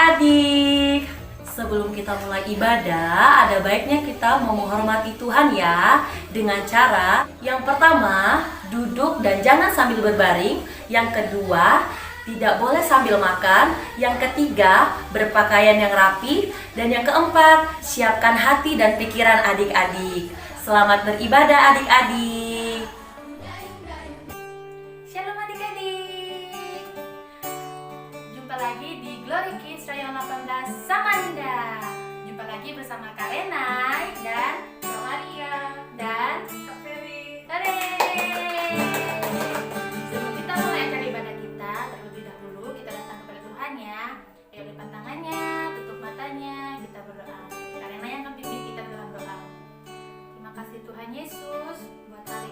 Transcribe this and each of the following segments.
adik-adik, sebelum kita mulai ibadah, ada baiknya kita mau menghormati Tuhan ya. Dengan cara, yang pertama, duduk dan jangan sambil berbaring. Yang kedua, tidak boleh sambil makan. Yang ketiga, berpakaian yang rapi. Dan yang keempat, siapkan hati dan pikiran adik-adik. Selamat beribadah adik-adik. Shalom adik-adik. Jumpa lagi di Glory Kids Rayon 18 Samarinda. Jumpa lagi bersama Kak Renai dan Kak Maria dan Kak Feli. Hore! Sebelum kita mulai acara ibadah kita, terlebih dahulu kita datang kepada Tuhan ya. Ayo lipat tangannya, tutup matanya, kita berdoa. Kak Renai yang akan pimpin kita dalam doa. Terima kasih Tuhan Yesus buat hari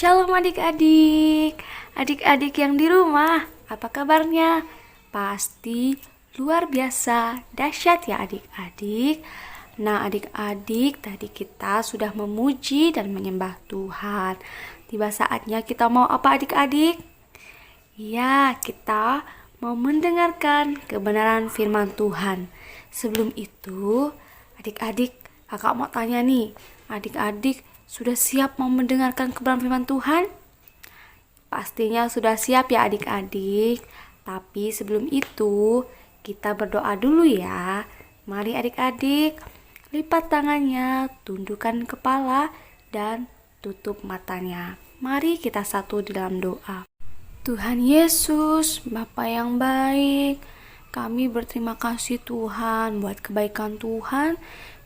Shalom adik-adik, adik-adik yang di rumah, apa kabarnya? Pasti luar biasa, dahsyat ya adik-adik. Nah adik-adik, tadi kita sudah memuji dan menyembah Tuhan. Tiba saatnya kita mau apa adik-adik? Ya, kita mau mendengarkan kebenaran firman Tuhan. Sebelum itu, adik-adik, kakak mau tanya nih, adik-adik sudah siap mau mendengarkan kebenaran firman Tuhan? Pastinya sudah siap ya adik-adik. Tapi sebelum itu, kita berdoa dulu ya. Mari adik-adik, lipat tangannya, tundukkan kepala, dan tutup matanya. Mari kita satu di dalam doa. Tuhan Yesus, Bapa yang baik, kami berterima kasih Tuhan buat kebaikan Tuhan,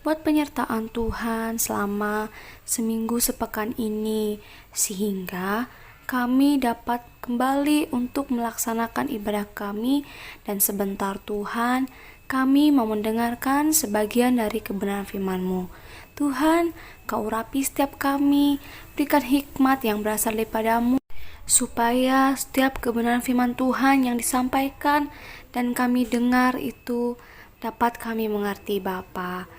buat penyertaan Tuhan selama seminggu sepekan ini, sehingga kami dapat kembali untuk melaksanakan ibadah kami. Dan sebentar Tuhan, kami mau mendengarkan sebagian dari kebenaran firman-Mu. Tuhan, Kau urapi setiap kami, berikan hikmat yang berasal daripada-Mu, supaya setiap kebenaran firman Tuhan yang disampaikan dan kami dengar itu dapat kami mengerti Bapa.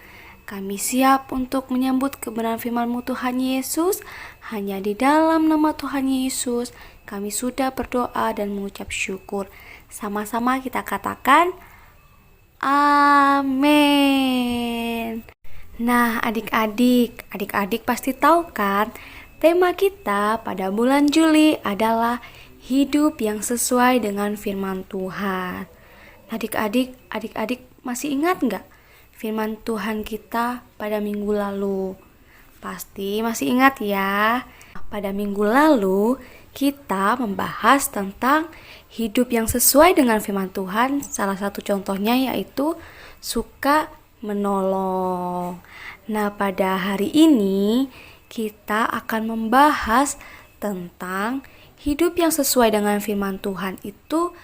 Kami siap untuk menyambut kebenaran firman-Mu Tuhan Yesus. Hanya di dalam nama Tuhan Yesus kami sudah berdoa dan mengucap syukur. Sama-sama kita katakan amin. Nah adik-adik pasti tahu kan, tema kita pada bulan Juli adalah hidup yang sesuai dengan firman Tuhan. Adik-adik masih ingat nggak firman Tuhan kita pada minggu lalu? Pasti masih ingat ya. Pada minggu lalu kita membahas tentang hidup yang sesuai dengan firman Tuhan. Salah satu contohnya yaitu suka menolong. Nah, pada hari ini kita akan membahas tentang hidup yang sesuai dengan firman Tuhan itu.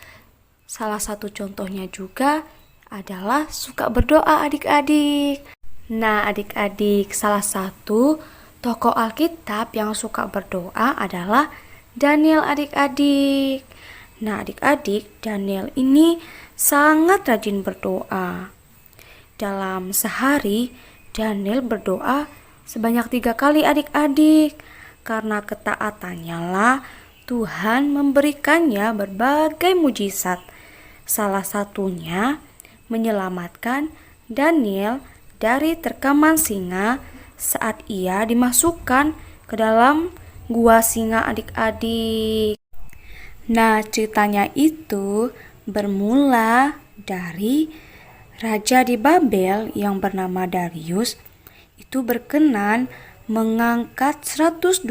Salah satu contohnya juga adalah suka berdoa adik-adik. Nah adik-adik, salah satu tokoh Alkitab yang suka berdoa adalah Daniel adik-adik. Nah adik-adik, Daniel ini sangat rajin berdoa. Dalam sehari, Daniel berdoa sebanyak 3 kali adik-adik. Karena ketaatannya lah Tuhan memberikannya berbagai mujizat. Salah satunya menyelamatkan Daniel dari terkaman singa saat ia dimasukkan ke dalam gua singa adik-adik. Nah ceritanya itu bermula dari raja di Babel yang bernama Darius itu berkenan mengangkat 120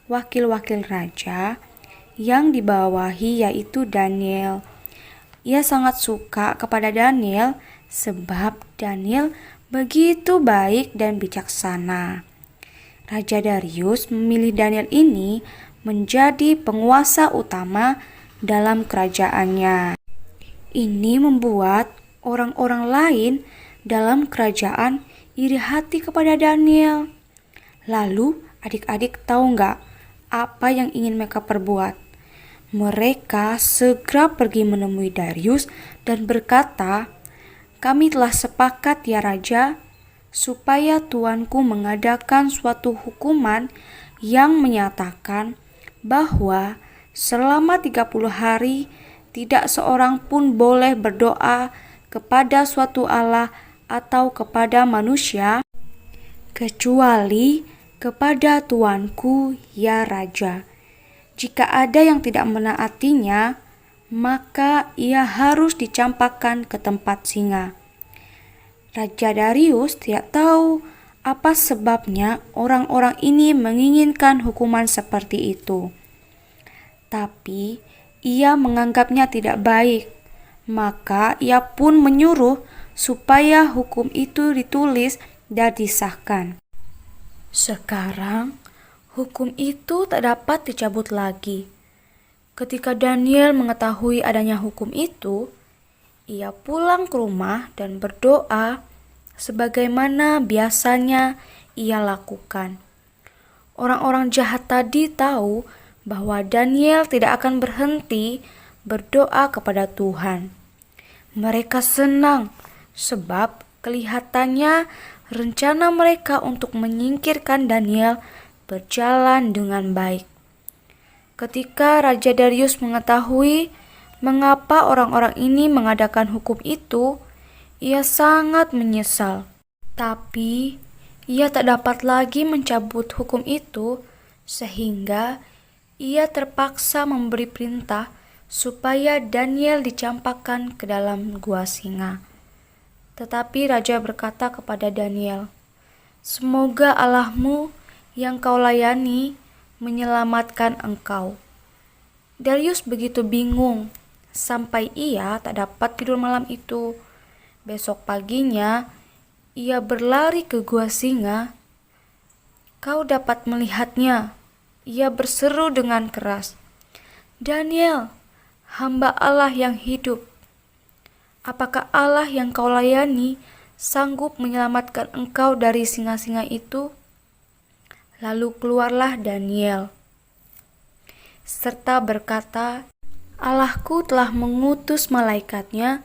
wakil-wakil raja yang dibawahi yaitu Daniel. Ia sangat suka kepada Daniel sebab Daniel begitu baik dan bijaksana. Raja Darius memilih Daniel ini menjadi penguasa utama dalam kerajaannya. Ini membuat orang-orang lain dalam kerajaan iri hati kepada Daniel. Lalu adik-adik tahu nggak apa yang ingin mereka perbuat? Mereka segera pergi menemui Darius dan berkata, "Kami telah sepakat ya Raja, supaya tuanku mengadakan suatu hukuman yang menyatakan bahwa selama 30 hari tidak seorang pun boleh berdoa kepada suatu Allah atau kepada manusia, kecuali kepada tuanku ya Raja. Jika ada yang tidak menaatinya, maka ia harus dicampakkan ke tempat singa." Raja Darius tidak tahu apa sebabnya orang-orang ini menginginkan hukuman seperti itu. Tapi ia menganggapnya tidak baik. Maka ia pun menyuruh supaya hukum itu ditulis dan disahkan. Sekarang hukum itu tak dapat dicabut lagi. Ketika Daniel mengetahui adanya hukum itu, ia pulang ke rumah dan berdoa sebagaimana biasanya ia lakukan. Orang-orang jahat tadi tahu bahwa Daniel tidak akan berhenti berdoa kepada Tuhan. Mereka senang sebab kelihatannya rencana mereka untuk menyingkirkan Daniel berjalan dengan baik. Ketika Raja Darius mengetahui mengapa orang-orang ini mengadakan hukum itu, ia sangat menyesal. Tapi ia tak dapat lagi mencabut hukum itu, sehingga ia terpaksa memberi perintah supaya Daniel dicampakkan ke dalam gua singa. Tetapi raja berkata kepada Daniel, "Semoga Allahmu yang kau layani menyelamatkan engkau." Darius begitu bingung sampai ia tak dapat tidur malam itu. Besok paginya ia berlari ke gua singa. Kau dapat melihatnya. Ia berseru dengan keras, "Daniel, hamba Allah yang hidup, apakah Allah yang kau layani sanggup menyelamatkan engkau dari singa-singa itu?" Lalu keluarlah Daniel serta berkata, "Allahku telah mengutus malaikatnya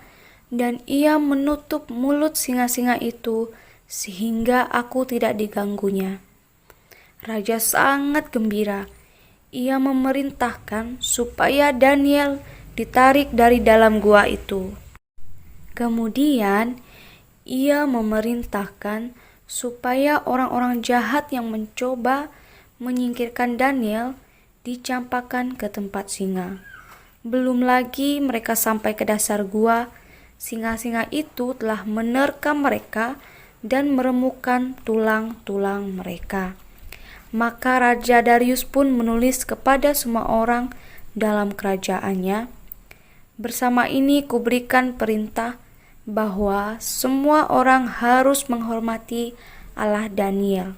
dan ia menutup mulut singa-singa itu sehingga aku tidak diganggunya." Raja sangat gembira. Ia memerintahkan supaya Daniel ditarik dari dalam gua itu. Kemudian ia memerintahkan supaya orang-orang jahat yang mencoba menyingkirkan Daniel dicampakkan ke tempat singa. Belum lagi mereka sampai ke dasar gua, singa-singa itu telah menerkam mereka dan meremukkan tulang-tulang mereka. Maka Raja Darius pun menulis kepada semua orang dalam kerajaannya, "Bersama ini kuberikan perintah bahwa semua orang harus menghormati Allah Daniel.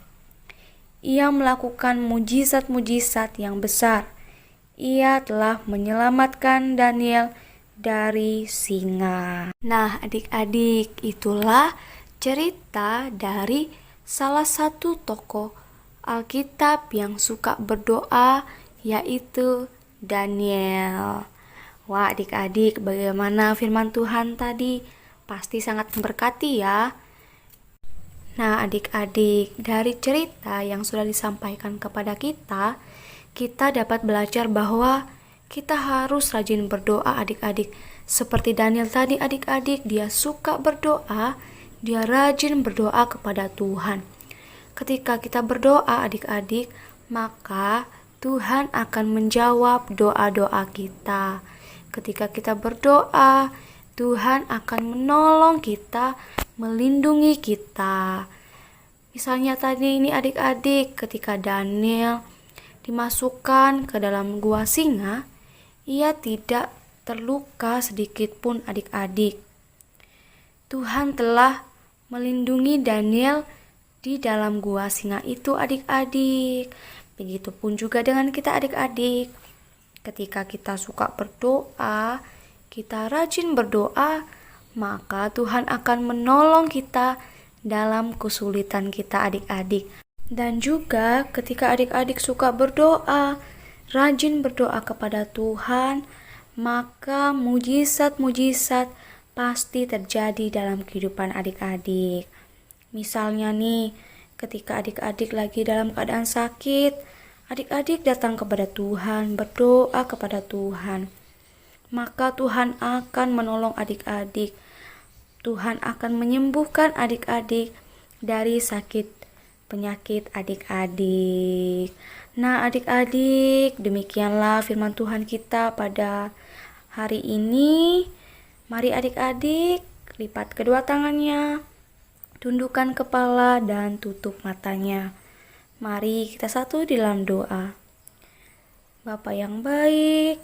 Ia melakukan mujizat-mujizat yang besar. Ia telah menyelamatkan Daniel dari singa." Nah, adik-adik, itulah cerita dari salah satu tokoh Alkitab yang suka berdoa, yaitu Daniel. Wah, adik-adik, bagaimana firman Tuhan tadi? Pasti sangat memberkati ya. Nah, adik-adik, dari cerita yang sudah disampaikan kepada kita dapat belajar bahwa kita harus rajin berdoa, adik-adik. Seperti Daniel tadi, adik-adik, dia suka berdoa, dia rajin berdoa kepada Tuhan. Ketika kita berdoa, adik-adik, maka Tuhan akan menjawab doa-doa kita. Ketika kita berdoa, Tuhan akan menolong kita, melindungi kita. Misalnya tadi ini adik-adik, ketika Daniel dimasukkan ke dalam gua singa, ia tidak terluka sedikit pun, adik-adik. Tuhan telah melindungi Daniel di dalam gua singa itu, adik-adik. Begitupun juga dengan kita, adik-adik. Ketika kita suka berdoa, kita rajin berdoa, maka Tuhan akan menolong kita dalam kesulitan kita, adik-adik. Dan juga ketika adik-adik suka berdoa, rajin berdoa kepada Tuhan, maka mujizat-mujizat pasti terjadi dalam kehidupan adik-adik. Misalnya nih, ketika adik-adik lagi dalam keadaan sakit, adik-adik datang kepada Tuhan, berdoa kepada Tuhan, maka Tuhan akan menolong adik-adik. Tuhan akan menyembuhkan adik-adik dari sakit penyakit adik-adik. Nah, adik-adik, demikianlah firman Tuhan kita pada hari ini. Mari adik-adik, lipat kedua tangannya, tundukkan kepala dan tutup matanya. Mari kita satu di dalam doa. Bapa yang baik,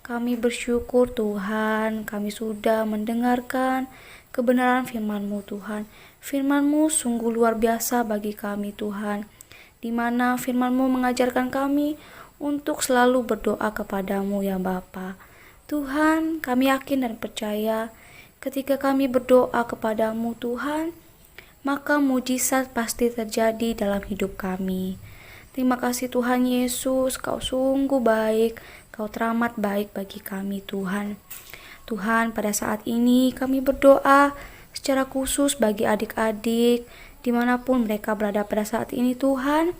kami bersyukur Tuhan, kami sudah mendengarkan kebenaran firman-Mu Tuhan. Firman-Mu sungguh luar biasa bagi kami Tuhan, di mana firman-Mu mengajarkan kami untuk selalu berdoa kepadamu ya Bapa. Tuhan, kami yakin dan percaya ketika kami berdoa kepadamu Tuhan, maka mujizat pasti terjadi dalam hidup kami. Terima kasih Tuhan Yesus, Kau sungguh baik, Kau teramat baik bagi kami Tuhan. Tuhan, pada saat ini kami berdoa secara khusus bagi adik-adik dimanapun mereka berada pada saat ini Tuhan.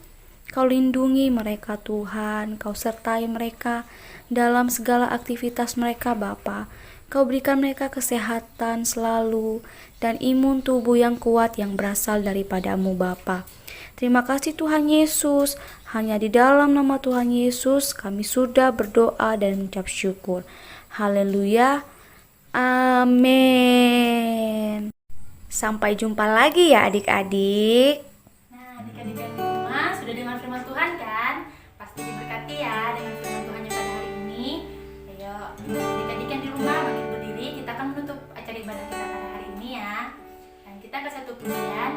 Kau lindungi mereka Tuhan, Kau sertai mereka dalam segala aktivitas mereka Bapa. Kau berikan mereka kesehatan selalu dan imun tubuh yang kuat yang berasal daripadamu Bapa. Terima kasih Tuhan Yesus, hanya di dalam nama Tuhan Yesus kami sudah berdoa dan mengucap syukur. Haleluya, amin. Sampai jumpa lagi ya adik-adik. Nah, adik-adik yang di rumah sudah dengar firman Tuhan kan? Pasti diberkati ya dengan firman Tuhannya pada hari ini. Ayo, adik-adik yang di rumah bangkit berdiri, kita akan menutup acara ibadah kita pada hari ini ya. Dan kita ke satu pujian.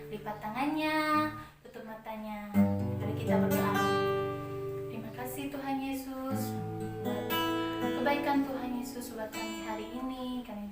Lipat tangannya, tutup matanya. Mari kita berdoa. Terima kasih Tuhan Yesus buat kebaikan Tuhan Yesus buat kami hari ini. Kami